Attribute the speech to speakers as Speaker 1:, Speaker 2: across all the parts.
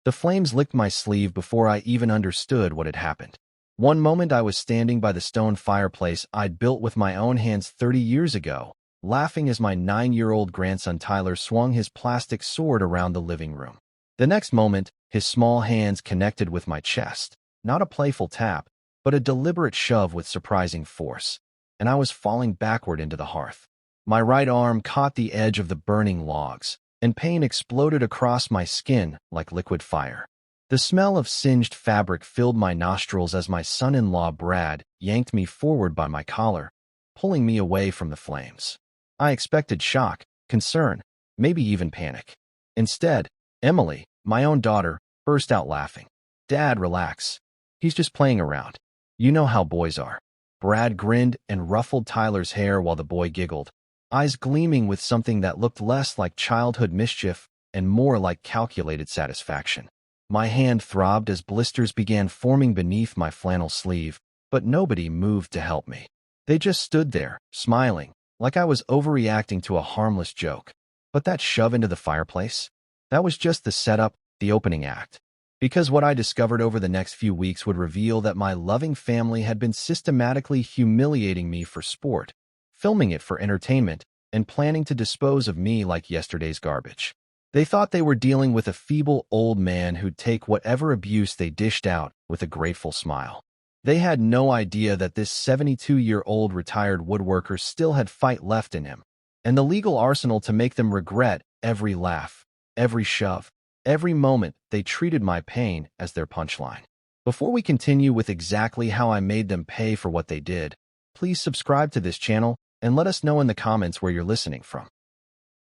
Speaker 1: The flames licked my sleeve before I even understood what had happened. One moment I was standing by the stone fireplace I'd built with my own hands 30 years ago, laughing as my 9-year-old grandson Tyler swung his plastic sword around the living room. The next moment, his small hands connected with my chest, not a playful tap, but a deliberate shove with surprising force, and I was falling backward into the hearth. My right arm caught the edge of the burning logs, and pain exploded across my skin like liquid fire. The smell of singed fabric filled my nostrils as my son-in-law Brad yanked me forward by my collar, pulling me away from the flames. I expected shock, concern, maybe even panic. Instead, Emily, my own daughter, burst out laughing. "Dad, relax. He's just playing around. You know how boys are." Brad grinned and ruffled Tyler's hair while the boy giggled, eyes gleaming with something that looked less like childhood mischief and more like calculated satisfaction. My hand throbbed as blisters began forming beneath my flannel sleeve, but nobody moved to help me. They just stood there, smiling, like I was overreacting to a harmless joke. But that shove into the fireplace? That was just the setup, the opening act. Because what I discovered over the next few weeks would reveal that my loving family had been systematically humiliating me for sport, filming it for entertainment, and planning to dispose of me like yesterday's garbage. They thought they were dealing with a feeble old man who'd take whatever abuse they dished out with a grateful smile. They had no idea that this 72-year-old retired woodworker still had fight left in him, and the legal arsenal to make them regret every laugh, every shove, every moment they treated my pain as their punchline. Before we continue with exactly how I made them pay for what they did, please subscribe to this channel and let us know in the comments where you're listening from.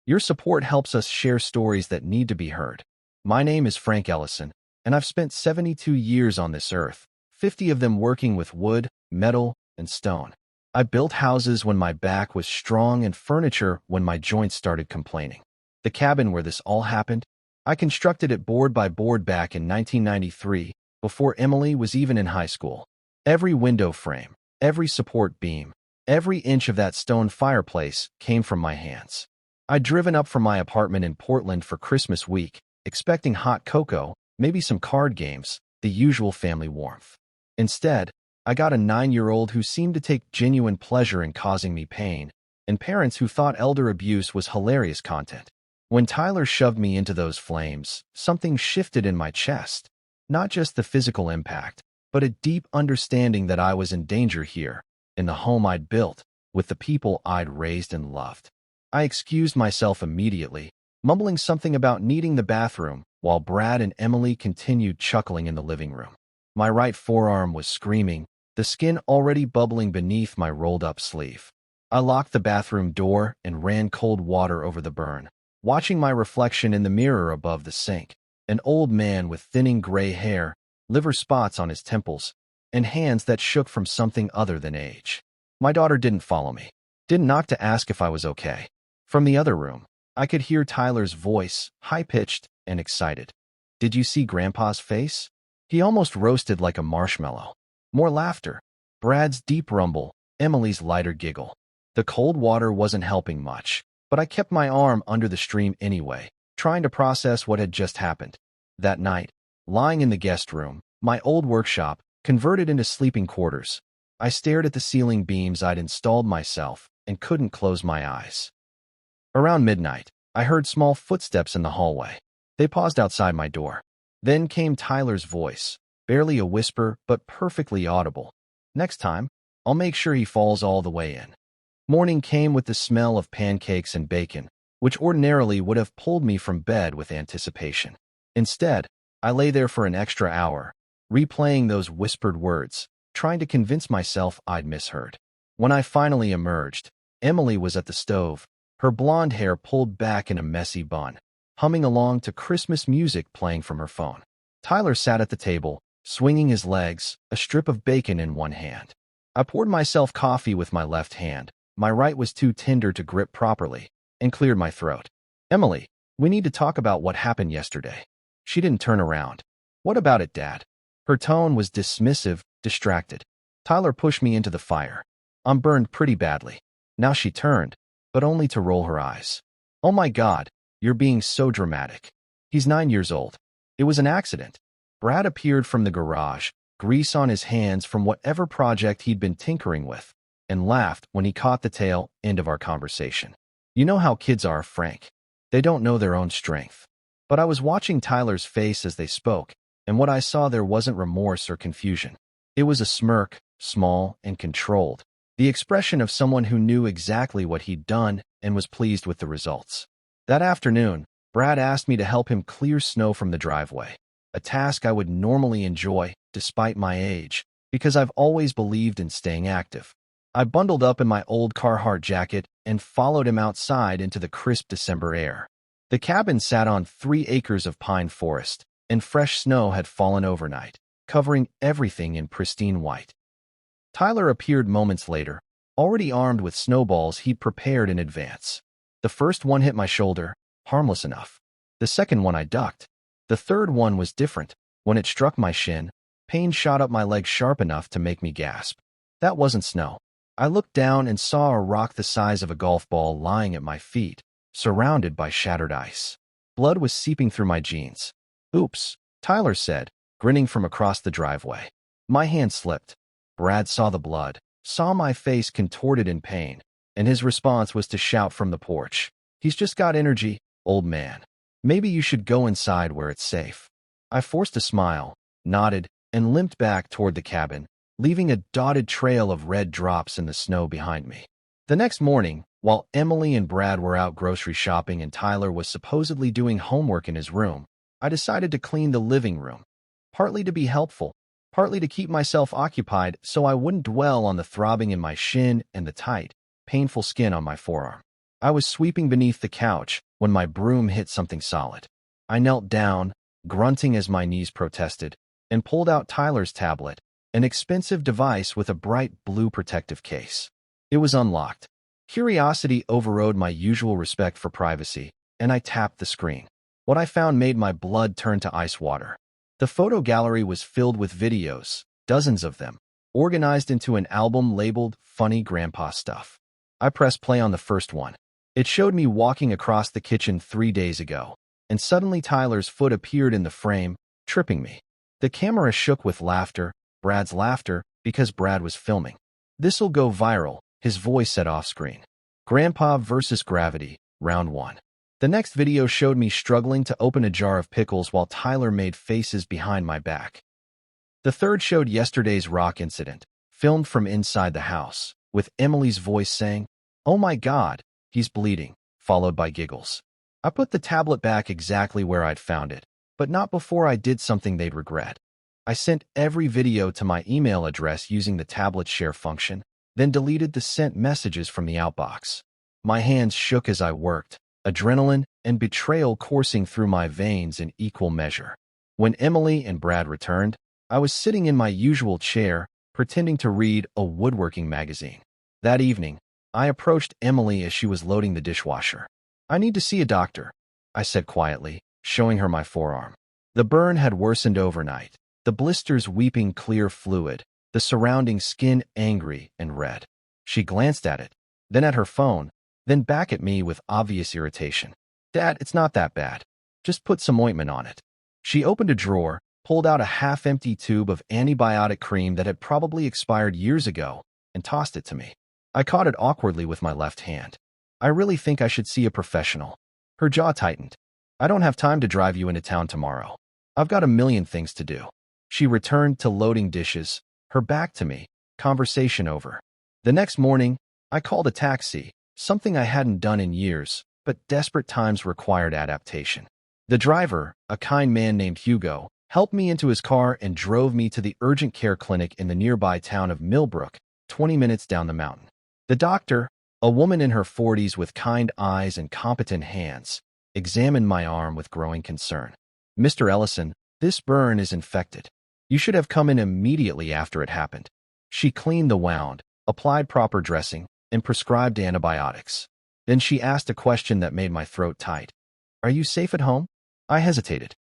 Speaker 1: Your support helps us share stories that need to be heard. My name is Frank Ellison, and I've spent 72 years on this earth, 50 of them working with wood, metal, and stone. I built houses when my back was strong and furniture when my joints started complaining. The cabin where this all happened, I constructed it board by board back in 1993, before Emily was even in high school. Every window frame, every support beam, every inch of that stone fireplace came from my hands. I'd driven up from my apartment in Portland for Christmas week, expecting hot cocoa, maybe some card games, the usual family warmth. Instead, I got a 9-year-old who seemed to take genuine pleasure in causing me pain, and parents who thought elder abuse was hilarious content. When Tyler shoved me into those flames, something shifted in my chest. Not just the physical impact, but a deep understanding that I was in danger here, in the home I'd built, with the people I'd raised and loved. I excused myself immediately, mumbling something about needing the bathroom, while Brad and Emily continued chuckling in the living room. My right forearm was screaming, the skin already bubbling beneath my rolled-up sleeve. I locked the bathroom door and ran cold water over the burn, watching my reflection in the mirror above the sink, an old man with thinning gray hair, liver spots on his temples, and hands that shook from something other than age. My daughter didn't follow me, didn't knock to ask if I was okay. From the other room, I could hear Tyler's voice, high-pitched and excited. "Did you see Grandpa's face? He almost roasted like a marshmallow." More laughter, Brad's deep rumble, Emily's lighter giggle. The cold water wasn't helping much, but I kept my arm under the stream anyway, trying to process what had just happened. That night, lying in the guest room, my old workshop, converted into sleeping quarters, I stared at the ceiling beams I'd installed myself and couldn't close my eyes. Around midnight, I heard small footsteps in the hallway. They paused outside my door. Then came Tyler's voice, barely a whisper but perfectly audible. "Next time, I'll make sure he falls all the way in." Morning came with the smell of pancakes and bacon, which ordinarily would have pulled me from bed with anticipation. Instead, I lay there for an extra hour, replaying those whispered words, trying to convince myself I'd misheard. When I finally emerged, Emily was at the stove, her blonde hair pulled back in a messy bun, humming along to Christmas music playing from her phone. Tyler sat at the table, swinging his legs, a strip of bacon in one hand. I poured myself coffee with my left hand. My right was too tender to grip properly, and cleared my throat. "Emily, we need to talk about what happened yesterday." She didn't turn around. "What about it, Dad?" Her tone was dismissive, distracted. Tyler pushed me into the fire. "I'm burned pretty badly." Now she turned, but only to roll her eyes. "Oh my God, you're being so dramatic. He's 9 years old. It was an accident. Brad appeared from the garage, grease on his hands from whatever project he'd been tinkering with, and laughed when he caught the tail end of our conversation. You know how kids are, Frank. They don't know their own strength. But I was watching Tyler's face as they spoke, and what I saw there wasn't remorse or confusion. It was a smirk, small and controlled, the expression of someone who knew exactly what he'd done and was pleased with the results. That afternoon, Brad asked me to help him clear snow from the driveway, a task I would normally enjoy, despite my age, because I've always believed in staying active. I bundled up in my old Carhartt jacket and followed him outside into the crisp December air. The cabin sat on 3 acres of pine forest, and fresh snow had fallen overnight, covering everything in pristine white. Tyler appeared moments later, already armed with snowballs he'd prepared in advance. The first one hit my shoulder, harmless enough. The second one I ducked. The third one was different. When it struck my shin, pain shot up my leg sharp enough to make me gasp. That wasn't snow. I looked down and saw a rock the size of a golf ball lying at my feet, surrounded by shattered ice. Blood was seeping through my jeans. Oops, Tyler said, grinning from across the driveway. My hand slipped. Brad saw the blood, saw my face contorted in pain, and his response was to shout from the porch. He's just got energy, old man. Maybe you should go inside where it's safe. I forced a smile, nodded, and limped back toward the cabin, leaving a dotted trail of red drops in the snow behind me. The next morning, while Emily and Brad were out grocery shopping and Tyler was supposedly doing homework in his room, I decided to clean the living room, partly to be helpful, partly to keep myself occupied so I wouldn't dwell on the throbbing in my shin and the tight, painful skin on my forearm. I was sweeping beneath the couch when my broom hit something solid. I knelt down, grunting as my knees protested, and pulled out Tyler's tablet, an expensive device with a bright blue protective case. It was unlocked. Curiosity overrode my usual respect for privacy, and I tapped the screen. What I found made my blood turn to ice water. The photo gallery was filled with videos, dozens of them, organized into an album labeled Funny Grandpa Stuff. I pressed play on the first one. It showed me walking across the kitchen 3 days ago, and suddenly Tyler's foot appeared in the frame, tripping me. The camera shook with laughter, Brad's laughter, because Brad was filming. "This'll go viral," his voice said off-screen. Grandpa versus Gravity, Round 1. The next video showed me struggling to open a jar of pickles while Tyler made faces behind my back. The third showed yesterday's rock incident, filmed from inside the house, with Emily's voice saying, "Oh my God, he's bleeding," followed by giggles. I put the tablet back exactly where I'd found it, but not before I did something they'd regret. I sent every video to my email address using the tablet share function, then deleted the sent messages from the outbox. My hands shook as I worked, adrenaline and betrayal coursing through my veins in equal measure. When Emily and Brad returned, I was sitting in my usual chair, pretending to read a woodworking magazine. That evening, I approached Emily as she was loading the dishwasher. "I need to see a doctor," I said quietly, showing her my forearm. The burn had worsened overnight, the blisters weeping clear fluid, the surrounding skin angry and red. She glanced at it, then at her phone, then back at me with obvious irritation. "Dad, it's not that bad. Just put some ointment on it." She opened a drawer, pulled out a half-empty tube of antibiotic cream that had probably expired years ago, and tossed it to me. I caught it awkwardly with my left hand. "I really think I should see a professional." Her jaw tightened. "I don't have time to drive you into town tomorrow. I've got a million things to do." She returned to loading dishes, her back to me, conversation over. The next morning, I called a taxi, something I hadn't done in years, but desperate times required adaptation. The driver, a kind man named Hugo, helped me into his car and drove me to the urgent care clinic in the nearby town of Millbrook, 20 minutes down the mountain. The doctor, a woman in her 40s with kind eyes and competent hands, examined my arm with growing concern. "Mr. Ellison, this burn is infected. You should have come in immediately after it happened." She cleaned the wound, applied proper dressing, and prescribed antibiotics. Then she asked a question that made my throat tight. "Are you safe at home?" I hesitated.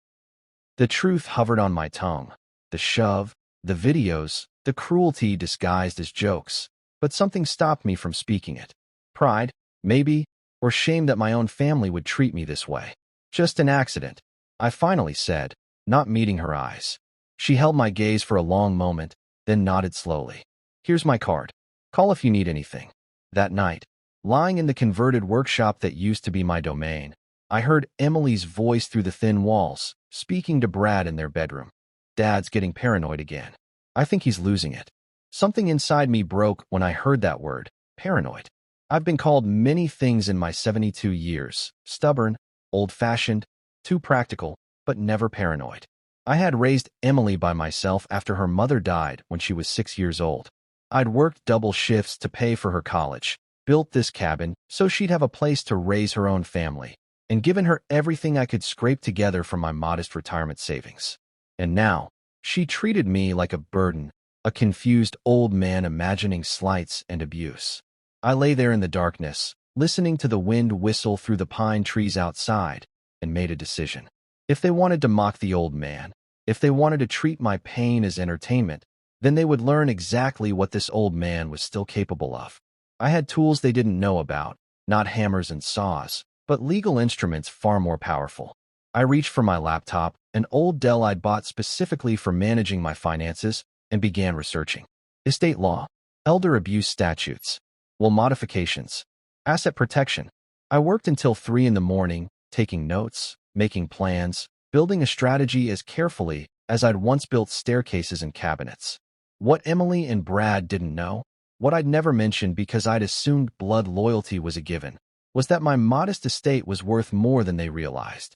Speaker 1: The truth hovered on my tongue. The shove, the videos, the cruelty disguised as jokes. But something stopped me from speaking it. Pride, maybe, or shame that my own family would treat me this way. "Just an accident," I finally said, not meeting her eyes. She held my gaze for a long moment, then nodded slowly. Here's my card. Call if you need anything. That night, lying in the converted workshop that used to be my domain, I heard Emily's voice through the thin walls, speaking to Brad in their bedroom. Dad's getting paranoid again. I think he's losing it. Something inside me broke when I heard that word, paranoid. I've been called many things in my 72 years: stubborn, old-fashioned, too practical, but never paranoid. I had raised Emily by myself after her mother died when she was 6 years old. I'd worked double shifts to pay for her college, built this cabin so she'd have a place to raise her own family, and given her everything I could scrape together from my modest retirement savings. And now, she treated me like a burden, a confused old man imagining slights and abuse. I lay there in the darkness, listening to the wind whistle through the pine trees outside, and made a decision. If they wanted to mock the old man, if they wanted to treat my pain as entertainment, then they would learn exactly what this old man was still capable of. I had tools they didn't know about, not hammers and saws, but legal instruments far more powerful. I reached for my laptop, an old Dell I'd bought specifically for managing my finances, and began researching. Estate law, elder abuse statutes, will modifications, asset protection. I worked until 3 in the morning, taking notes, making plans, building a strategy as carefully as I'd once built staircases and cabinets. What Emily and Brad didn't know, what I'd never mentioned because I'd assumed blood loyalty was a given, was that my modest estate was worth more than they realized.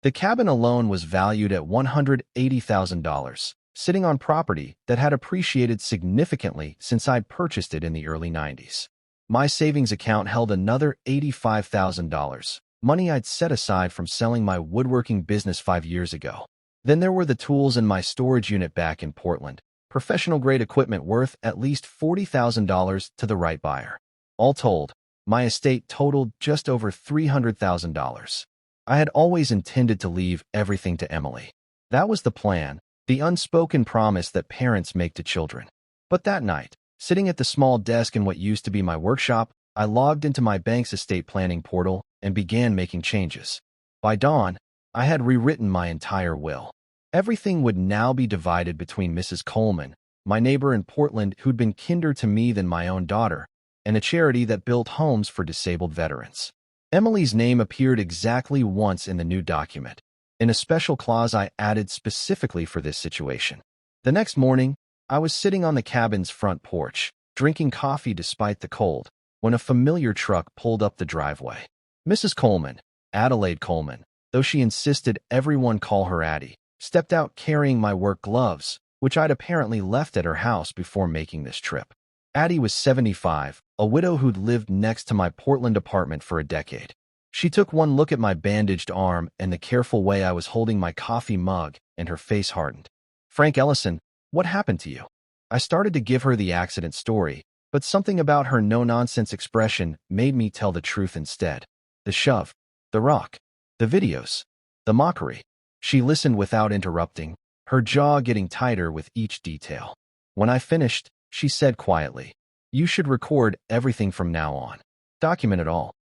Speaker 1: The cabin alone was valued at $180,000, sitting on property that had appreciated significantly since I'd purchased it in the early 90s. My savings account held another $85,000, money I'd set aside from selling my woodworking business 5 years ago. Then there were the tools in my storage unit back in Portland, professional-grade equipment worth at least $40,000 to the right buyer. All told, my estate totaled just over $300,000. I had always intended to leave everything to Emily. That was the plan, the unspoken promise that parents make to children. But that night, sitting at the small desk in what used to be my workshop, I logged into my bank's estate planning portal and began making changes. By dawn, I had rewritten my entire will. Everything would now be divided between Mrs. Coleman, my neighbor in Portland who'd been kinder to me than my own daughter, and a charity that built homes for disabled veterans. Emily's name appeared exactly once in the new document, in a special clause I added specifically for this situation. The next morning, I was sitting on the cabin's front porch, drinking coffee despite the cold, when a familiar truck pulled up the driveway. Mrs. Coleman, Adelaide Coleman, though she insisted everyone call her Addie, stepped out carrying my work gloves, which I'd apparently left at her house before making this trip. Addie was 75, a widow who'd lived next to my Portland apartment for a decade. She took one look at my bandaged arm and the careful way I was holding my coffee mug, and her face hardened. "Frank Ellison, what happened to you?" I started to give her the accident story, but something about her no-nonsense expression made me tell the truth instead. The shove, the rock, the videos, the mockery. She listened without interrupting, her jaw getting tighter with each detail. When I finished, she said quietly, "You should record everything from now on. Document it all."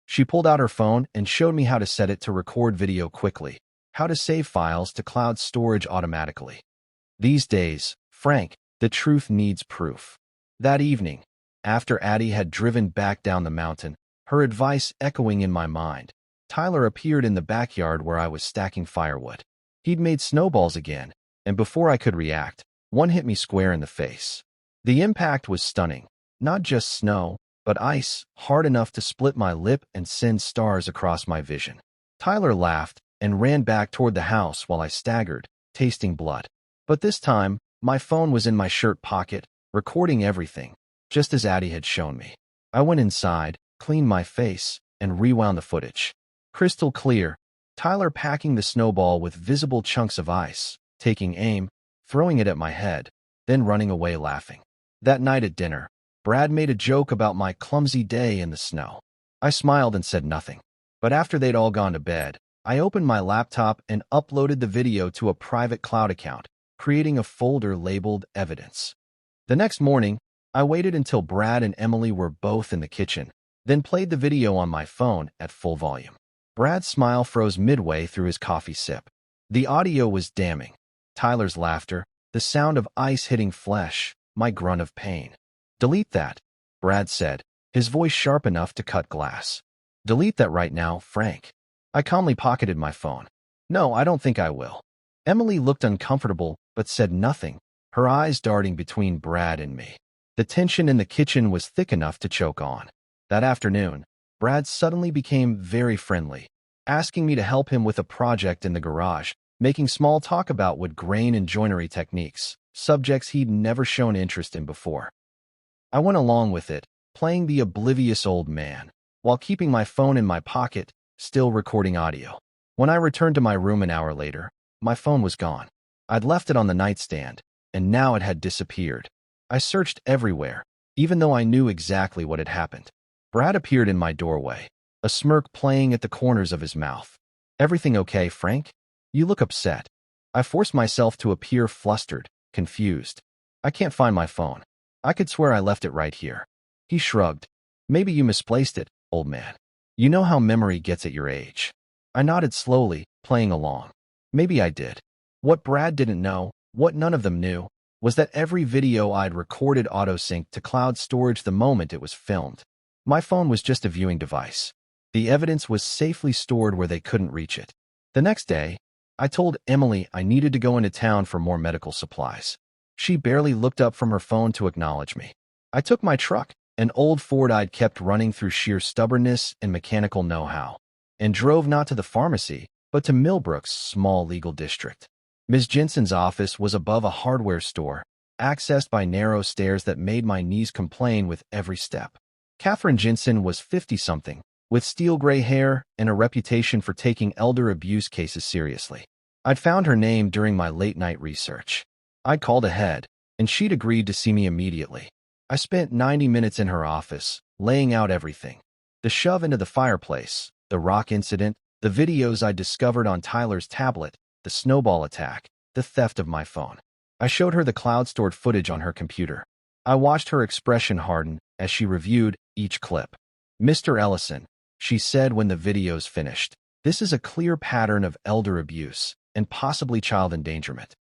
Speaker 1: She pulled out her phone and showed me how to set it to record video quickly, how to save files to cloud storage automatically. These days, Frank, the truth needs proof. That evening, after Addie had driven back down the mountain, her advice echoing in my mind, Tyler appeared in the backyard where I was stacking firewood. He'd made snowballs again, and before I could react, one hit me square in the face. The impact was stunning. Not just snow, but ice, hard enough to split my lip and send stars across my vision. Tyler laughed and ran back toward the house while I staggered, tasting blood. But this time, my phone was in my shirt pocket, recording everything, just as Addie had shown me. I went inside, cleaned my face, and rewound the footage. Crystal clear, Tyler packing the snowball with visible chunks of ice, taking aim, throwing it at my head, then running away laughing. That night at dinner, Brad made a joke about my clumsy day in the snow. I smiled and said nothing. But after they'd all gone to bed, I opened my laptop and uploaded the video to a private cloud account, creating a folder labeled Evidence. The next morning, I waited until Brad and Emily were both in the kitchen, then played the video on my phone at full volume. Brad's smile froze midway through his coffee sip. The audio was damning. Tyler's laughter, the sound of ice hitting flesh, my grunt of pain. "Delete that," Brad said, his voice sharp enough to cut glass. "Delete that right now, Frank." I calmly pocketed my phone. "No, I don't think I will." Emily looked uncomfortable but said nothing, her eyes darting between Brad and me. The tension in the kitchen was thick enough to choke on. That afternoon, Brad suddenly became very friendly, asking me to help him with a project in the garage, making small talk about wood grain and joinery techniques, subjects he'd never shown interest in before. I went along with it, playing the oblivious old man, while keeping my phone in my pocket, still recording audio. When I returned to my room an hour later, my phone was gone. I'd left it on the nightstand, and now it had disappeared. I searched everywhere, even though I knew exactly what had happened. Brad appeared in my doorway, a smirk playing at the corners of his mouth. "Everything okay, Frank? You look upset." I forced myself to appear flustered, confused. "I can't find my phone. I could swear I left it right here." He shrugged. "Maybe you misplaced it, old man. You know how memory gets at your age." I nodded slowly, playing along. Maybe I did. What Brad didn't know, what none of them knew, was that every video I'd recorded auto-synced to cloud storage the moment it was filmed. My phone was just a viewing device. The evidence was safely stored where they couldn't reach it. The next day, I told Emily I needed to go into town for more medical supplies. She barely looked up from her phone to acknowledge me. I took my truck, an old Ford I'd kept running through sheer stubbornness and mechanical know-how, and drove not to the pharmacy, but to Millbrook's small legal district. Ms. Jensen's office was above a hardware store, accessed by narrow stairs that made my knees complain with every step. Catherine Jensen was 50-something, with steel-gray hair and a reputation for taking elder abuse cases seriously. I'd found her name during my late-night research. I'd called ahead, and she'd agreed to see me immediately. I spent 90 minutes in her office, laying out everything. The shove into the fireplace, the rock incident, the videos I discovered on Tyler's tablet, the snowball attack, the theft of my phone. I showed her the cloud-stored footage on her computer. I watched her expression harden as she reviewed each clip. "Mr. Ellison," she said when the videos finished, "this is a clear pattern of elder abuse and possibly child endangerment.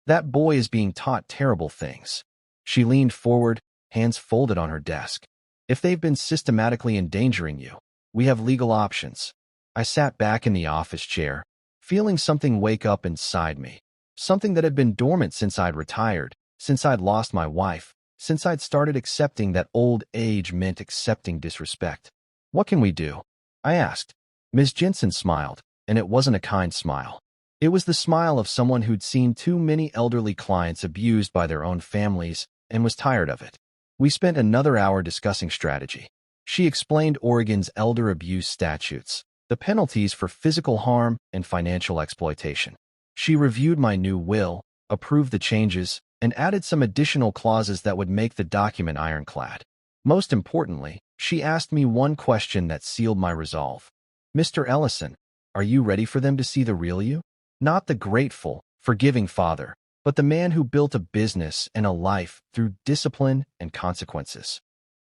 Speaker 1: That boy is being taught terrible things." She leaned forward, hands folded on her desk. "If they've been systematically endangering you, we have legal options." I sat back in the office chair, feeling something wake up inside me, something that had been dormant since I'd retired, since I'd lost my wife, since I'd started accepting that old age meant accepting disrespect. "What can we do?" I asked. Ms. Jensen smiled, and it wasn't a kind smile. It was the smile of someone who'd seen too many elderly clients abused by their own families and was tired of it. We spent another hour discussing strategy. She explained Oregon's elder abuse statutes, the penalties for physical harm and financial exploitation. She reviewed my new will, approved the changes, and added some additional clauses that would make the document ironclad. Most importantly, she asked me one question that sealed my resolve. "Mr. Ellison, are you ready for them to see the real you? Not the grateful, forgiving father, but the man who built a business and a life through discipline and consequences."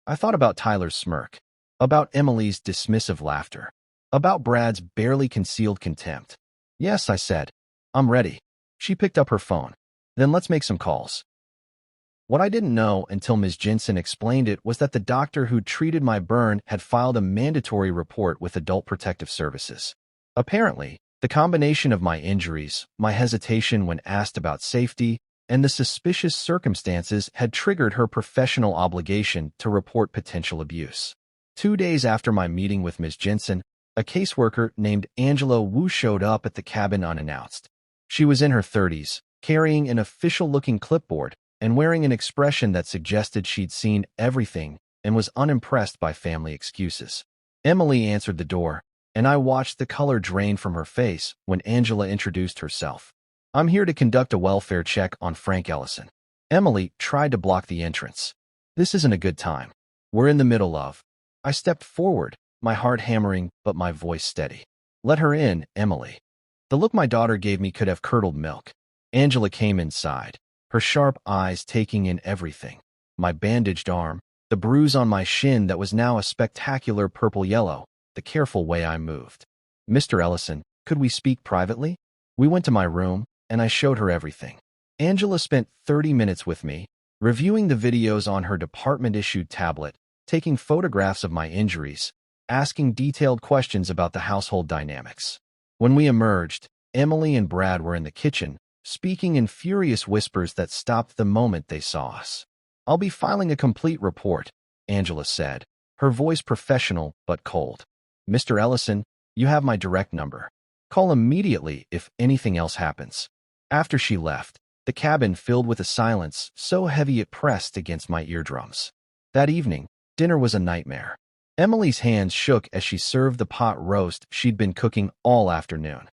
Speaker 1: I thought about Tyler's smirk, about Emily's dismissive laughter, about Brad's barely concealed contempt. "Yes," I said, "I'm ready." She picked up her phone. "Then let's make some calls." What I didn't know until Ms. Jensen explained it was that the doctor who treated my burn had filed a mandatory report with Adult Protective Services. Apparently, the combination of my injuries, my hesitation when asked about safety, and the suspicious circumstances had triggered her professional obligation to report potential abuse. 2 days after my meeting with Ms. Jensen, a caseworker named Angela Wu showed up at the cabin unannounced. She was in her 30s, carrying an official-looking clipboard and wearing an expression that suggested she'd seen everything and was unimpressed by family excuses. Emily answered the door, and I watched the color drain from her face when Angela introduced herself. "I'm here to conduct a welfare check on Frank Ellison." Emily tried to block the entrance. "This isn't a good time. We're in the middle of—" I stepped forward, my heart hammering but my voice steady. "Let her in, Emily." The look my daughter gave me could have curdled milk. Angela came inside, her sharp eyes taking in everything. My bandaged arm, the bruise on my shin that was now a spectacular purple-yellow, the careful way I moved. "Mr. Ellison, could we speak privately?" We went to my room, and I showed her everything. Angela spent 30 minutes with me, reviewing the videos on her department-issued tablet, taking photographs of my injuries, asking detailed questions about the household dynamics. When we emerged, Emily and Brad were in the kitchen, speaking in furious whispers that stopped the moment they saw us. "I'll be filing a complete report," Angela said, her voice professional but cold. "Mr. Ellison, you have my direct number. Call immediately if anything else happens." After she left, the cabin filled with a silence so heavy it pressed against my eardrums. That evening, dinner was a nightmare. Emily's hands shook as she served the pot roast she'd been cooking all afternoon.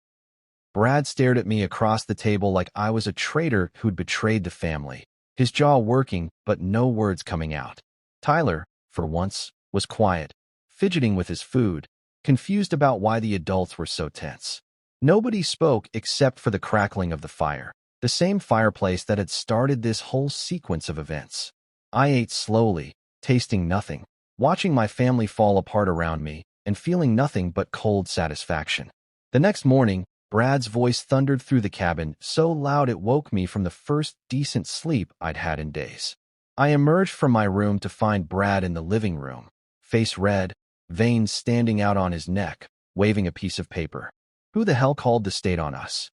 Speaker 1: Brad stared at me across the table like I was a traitor who'd betrayed the family, his jaw working but no words coming out. Tyler, for once, was quiet, fidgeting with his food, confused about why the adults were so tense. Nobody spoke except for the crackling of the fire, the same fireplace that had started this whole sequence of events. I ate slowly, tasting nothing, watching my family fall apart around me, and feeling nothing but cold satisfaction. The next morning, Brad's voice thundered through the cabin so loud it woke me from the first decent sleep I'd had in days. I emerged from my room to find Brad in the living room, face red, veins standing out on his neck, waving a piece of paper. Who the hell called the state on us?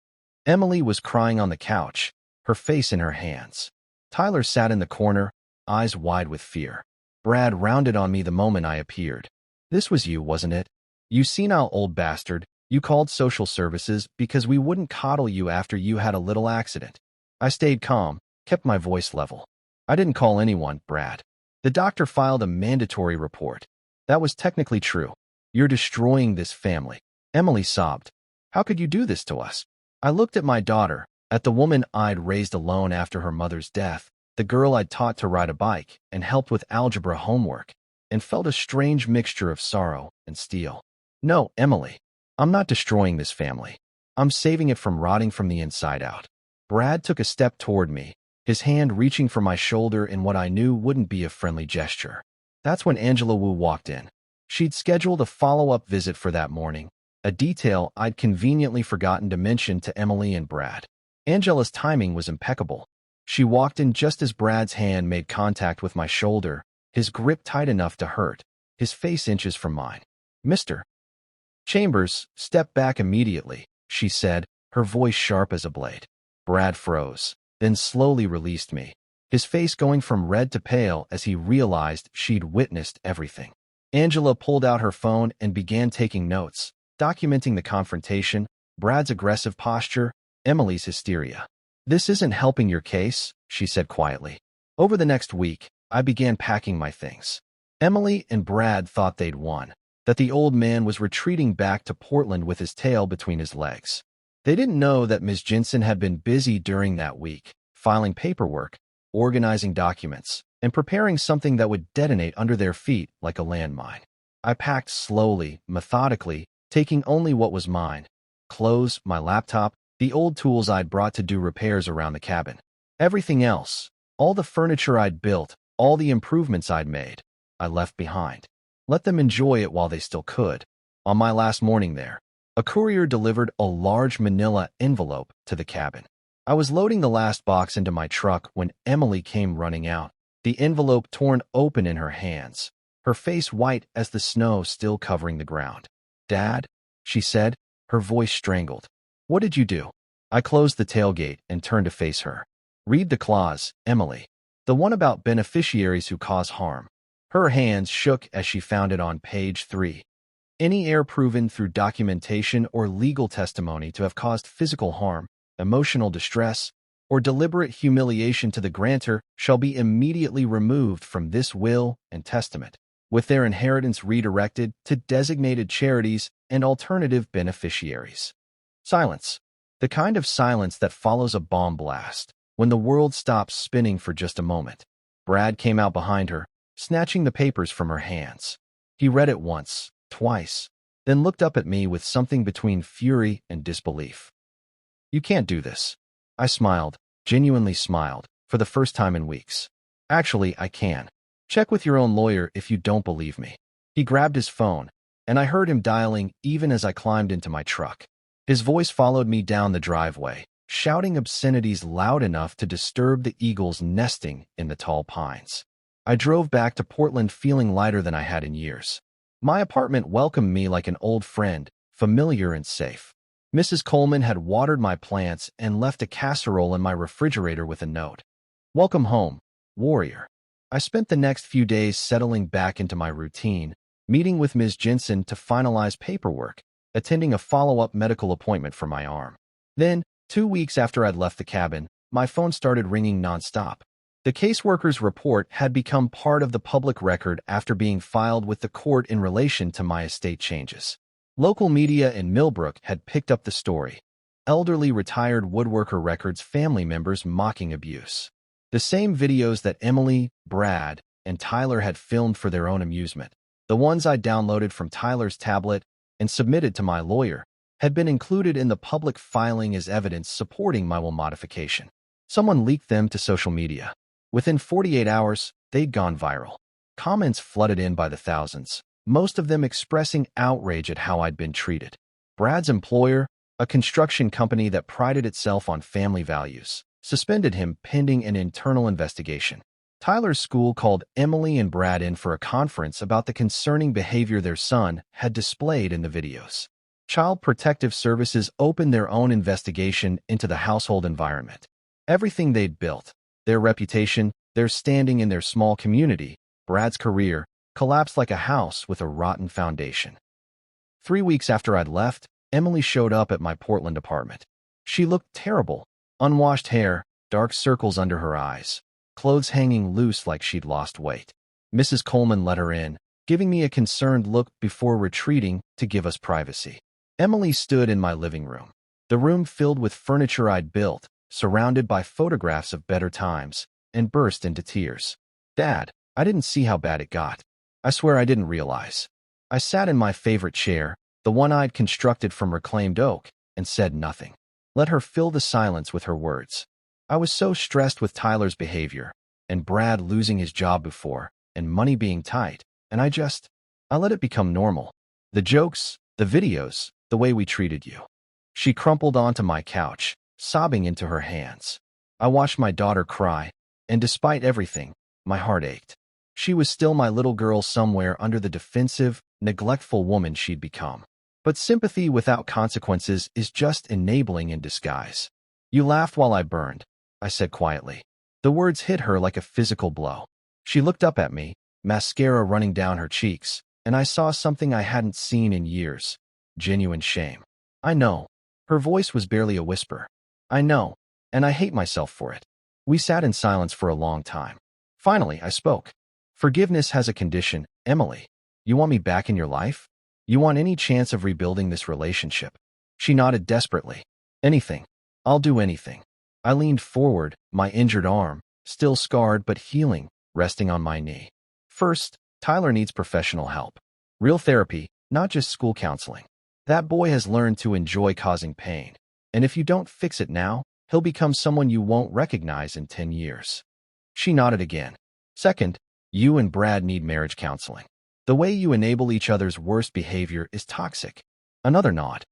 Speaker 1: Emily was crying on the couch, her face in her hands. Tyler sat in the corner, eyes wide with fear. Brad rounded on me the moment I appeared. "This was you, wasn't it? You senile old bastard. You called social services because we wouldn't coddle you after you had a little accident." I stayed calm, kept my voice level. "I didn't call anyone, Brad. The doctor filed a mandatory report. That was technically true. You're destroying this family." Emily sobbed. "How could you do this to us?" I looked at my daughter, at the woman I'd raised alone after her mother's death, the girl I'd taught to ride a bike and helped with algebra homework, and felt a strange mixture of sorrow and steel. "No, Emily. I'm not destroying this family. I'm saving it from rotting from the inside out." Brad took a step toward me, his hand reaching for my shoulder in what I knew wouldn't be a friendly gesture. That's when Angela Wu walked in. She'd scheduled a follow-up visit for that morning, a detail I'd conveniently forgotten to mention to Emily and Brad. Angela's timing was impeccable. She walked in just as Brad's hand made contact with my shoulder, his grip tight enough to hurt, his face inches from mine. "Mr. Chambers, step back immediately," she said, her voice sharp as a blade. Brad froze, then slowly released me, his face going from red to pale as he realized she'd witnessed everything. Angela pulled out her phone and began taking notes, documenting the confrontation, Brad's aggressive posture, Emily's hysteria. "This isn't helping your case," she said quietly. Over the next week, I began packing my things. Emily and Brad thought they'd won, that the old man was retreating back to Portland with his tail between his legs. They didn't know that Ms. Jensen had been busy during that week, filing paperwork, organizing documents, and preparing something that would detonate under their feet like a landmine. I packed slowly, methodically, taking only what was mine: clothes, my laptop, the old tools I'd brought to do repairs around the cabin. Everything else, all the furniture I'd built, all the improvements I'd made, I left behind. Let them enjoy it while they still could. On my last morning there, a courier delivered a large manila envelope to the cabin. I was loading the last box into my truck when Emily came running out, the envelope torn open in her hands, her face white as the snow still covering the ground. "Dad," she said, her voice strangled. "What did you do?" I closed the tailgate and turned to face her. "Read the clause, Emily. The one about beneficiaries who cause harm." Her hands shook as she found it on page 3. "Any error proven through documentation or legal testimony to have caused physical harm, emotional distress, or deliberate humiliation to the grantor shall be immediately removed from this will and testament, with their inheritance redirected to designated charities and alternative beneficiaries." Silence. The kind of silence that follows a bomb blast, when the world stops spinning for just a moment. Brad came out behind her, snatching the papers from her hands. He read it once, twice, then looked up at me with something between fury and disbelief. "You can't do this." I smiled, genuinely smiled, for the first time in weeks. "Actually, I can. Check with your own lawyer if you don't believe me." He grabbed his phone, and I heard him dialing even as I climbed into my truck. His voice followed me down the driveway, shouting obscenities loud enough to disturb the eagles nesting in the tall pines. I drove back to Portland feeling lighter than I had in years. My apartment welcomed me like an old friend, familiar and safe. Mrs. Coleman had watered my plants and left a casserole in my refrigerator with a note. "Welcome home, warrior." I spent the next few days settling back into my routine, meeting with Ms. Jensen to finalize paperwork, attending a follow-up medical appointment for my arm. Then, 2 weeks after I'd left the cabin, my phone started ringing nonstop. The caseworker's report had become part of the public record after being filed with the court in relation to my estate changes. Local media in Millbrook had picked up the story. Elderly retired woodworker records family members mocking abuse. The same videos that Emily, Brad, and Tyler had filmed for their own amusement, the ones I downloaded from Tyler's tablet and submitted to my lawyer, had been included in the public filing as evidence supporting my will modification. Someone leaked them to social media. Within 48 hours, they'd gone viral. Comments flooded in by the thousands, most of them expressing outrage at how I'd been treated. Brad's employer, a construction company that prided itself on family values, suspended him pending an internal investigation. Tyler's school called Emily and Brad in for a conference about the concerning behavior their son had displayed in the videos. Child Protective Services opened their own investigation into the household environment. Everything they'd built, their reputation, their standing in their small community, Brad's career, collapsed like a house with a rotten foundation. 3 weeks after I'd left, Emily showed up at my Portland apartment. She looked terrible. Unwashed hair, dark circles under her eyes, clothes hanging loose like she'd lost weight. Mrs. Coleman let her in, giving me a concerned look before retreating to give us privacy. Emily stood in my living room, the room filled with furniture I'd built, surrounded by photographs of better times, and burst into tears. "Dad, I didn't see how bad it got. I swear I didn't realize." I sat in my favorite chair, the one I'd constructed from reclaimed oak, and said nothing. Let her fill the silence with her words. I was so stressed with Tyler's behavior, and Brad losing his job before, and money being tight, and I let it become normal. The jokes, the videos, the way we treated you. She crumpled onto my couch, sobbing into her hands. I watched my daughter cry, and despite everything, my heart ached. She was still my little girl somewhere under the defensive, neglectful woman she'd become. But sympathy without consequences is just enabling in disguise. "You laughed while I burned," I said quietly. The words hit her like a physical blow. She looked up at me, mascara running down her cheeks, and I saw something I hadn't seen in years. Genuine shame. "I know." Her voice was barely a whisper. "I know, and I hate myself for it." We sat in silence for a long time. Finally, I spoke. "Forgiveness has a condition, Emily. You want me back in your life? You want any chance of rebuilding this relationship?" She nodded desperately. "Anything. I'll do anything." I leaned forward, my injured arm, still scarred but healing, resting on my knee. "First, Tyler needs professional help. Real therapy, not just school counseling. That boy has learned to enjoy causing pain. And if you don't fix it now, he'll become someone you won't recognize in 10 years. She nodded again. "Second, you and Brad need marriage counseling. The way you enable each other's worst behavior is toxic." Another nod.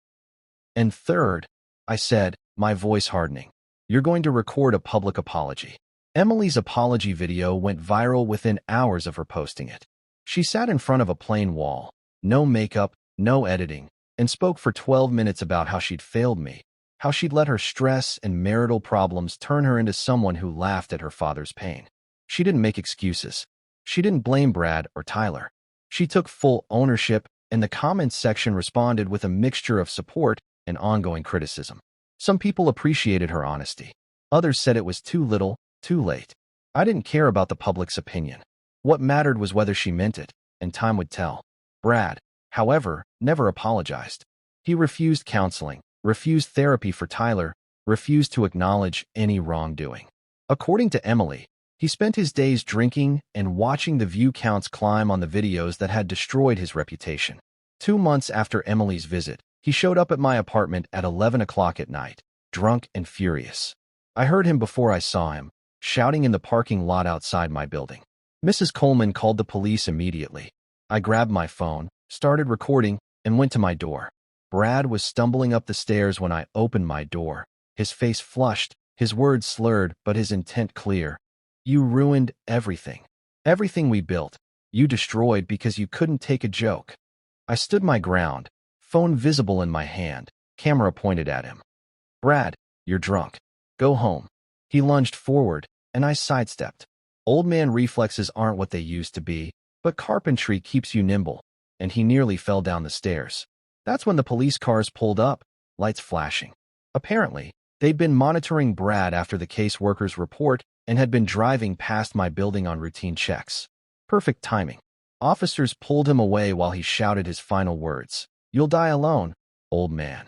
Speaker 1: "And third," I said, my voice hardening, "you're going to record a public apology." Emily's apology video went viral within hours of her posting it. She sat in front of a plain wall, no makeup, no editing, and spoke for 12 minutes about how she'd failed me, how she'd let her stress and marital problems turn her into someone who laughed at her father's pain. She didn't make excuses. She didn't blame Brad or Tyler. She took full ownership, and the comments section responded with a mixture of support and ongoing criticism. Some people appreciated her honesty. Others said it was too little, too late. I didn't care about the public's opinion. What mattered was whether she meant it, and time would tell. Brad, however, never apologized. He refused counseling, refused therapy for Tyler, refused to acknowledge any wrongdoing. According to Emily, he spent his days drinking and watching the view counts climb on the videos that had destroyed his reputation. 2 months after Emily's visit, he showed up at my apartment at 11 o'clock at night, drunk and furious. I heard him before I saw him, shouting in the parking lot outside my building. Mrs. Coleman called the police immediately. I grabbed my phone, started recording, and went to my door. Brad was stumbling up the stairs when I opened my door. His face flushed, his words slurred, but his intent clear. You ruined everything. Everything we built. You destroyed because you couldn't take a joke. I stood my ground, phone visible in my hand, camera pointed at him. Brad, you're drunk. Go home. He lunged forward, and I sidestepped. Old man reflexes aren't what they used to be, but carpentry keeps you nimble, and he nearly fell down the stairs. That's when the police cars pulled up, lights flashing. Apparently, they'd been monitoring Brad after the caseworker's report and had been driving past my building on routine checks. Perfect timing. Officers pulled him away while he shouted his final words. You'll die alone, old man.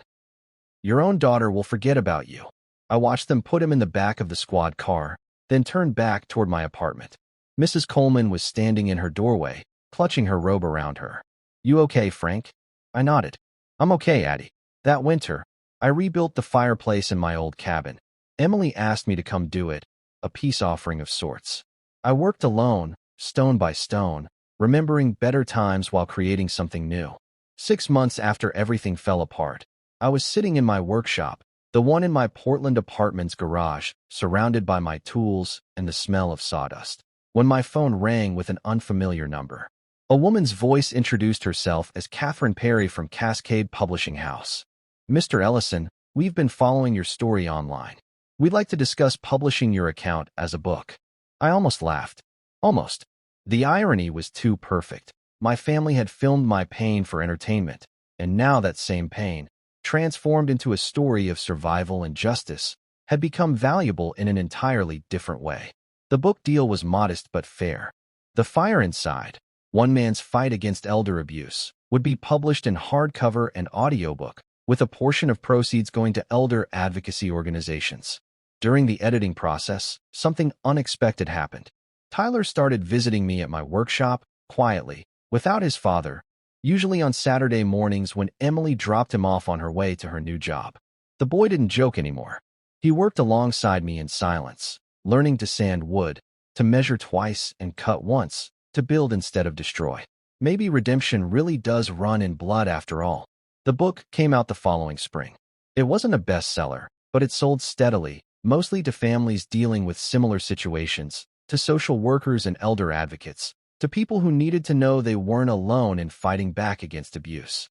Speaker 1: Your own daughter will forget about you. I watched them put him in the back of the squad car, then turned back toward my apartment. Mrs. Coleman was standing in her doorway, clutching her robe around her. You okay, Frank? I nodded. I'm okay, Addie. That winter, I rebuilt the fireplace in my old cabin. Emily asked me to come do it, a peace offering of sorts. I worked alone, stone by stone, remembering better times while creating something new. 6 months after everything fell apart, I was sitting in my workshop, the one in my Portland apartment's garage, surrounded by my tools and the smell of sawdust, when my phone rang with an unfamiliar number. A woman's voice introduced herself as Catherine Perry from Cascade Publishing House. Mr. Ellison, we've been following your story online. We'd like to discuss publishing your account as a book. I almost laughed. Almost. The irony was too perfect. My family had filmed my pain for entertainment, and now that same pain, transformed into a story of survival and justice, had become valuable in an entirely different way. The book deal was modest but fair. The Fire Inside, One Man's Fight Against Elder Abuse, would be published in hardcover and audiobook, with a portion of proceeds going to elder advocacy organizations. During the editing process, something unexpected happened. Tyler started visiting me at my workshop, quietly, without his father, usually on Saturday mornings when Emily dropped him off on her way to her new job. The boy didn't joke anymore. He worked alongside me in silence, learning to sand wood, to measure twice and cut once, to build instead of destroy. Maybe redemption really does run in blood after all. The book came out the following spring. It wasn't a bestseller, but it sold steadily, mostly to families dealing with similar situations, to social workers and elder advocates, to people who needed to know they weren't alone in fighting back against abuse.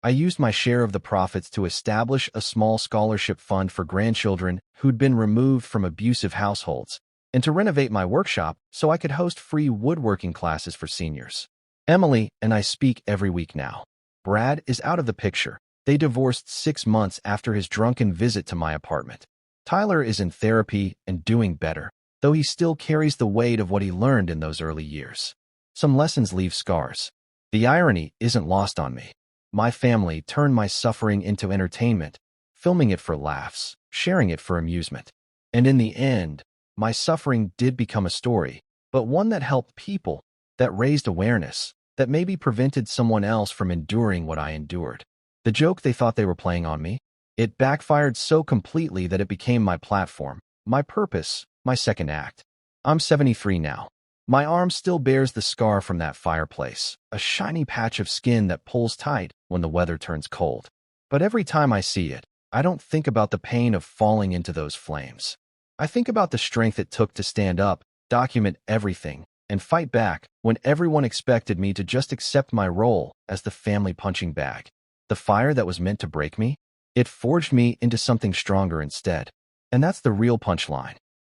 Speaker 1: I used my share of the profits to establish a small scholarship fund for grandchildren who'd been removed from abusive households, and to renovate my workshop so I could host free woodworking classes for seniors. Emily and I speak every week now. Brad is out of the picture. They divorced 6 months after his drunken visit to my apartment. Tyler is in therapy and doing better, though he still carries the weight of what he learned in those early years. Some lessons leave scars. The irony isn't lost on me. My family turned my suffering into entertainment, filming it for laughs, sharing it for amusement. And in the end, my suffering did become a story, but one that helped people, that raised awareness, that maybe prevented someone else from enduring what I endured. The joke they thought they were playing on me? It backfired so completely that it became my platform, my purpose, my second act. I'm 73 now. My arm still bears the scar from that fireplace, a shiny patch of skin that pulls tight when the weather turns cold. But every time I see it, I don't think about the pain of falling into those flames. I think about the strength it took to stand up, document everything, and fight back when everyone expected me to just accept my role as the family punching bag. The fire that was meant to break me, it forged me into something stronger instead. And that's the real punchline.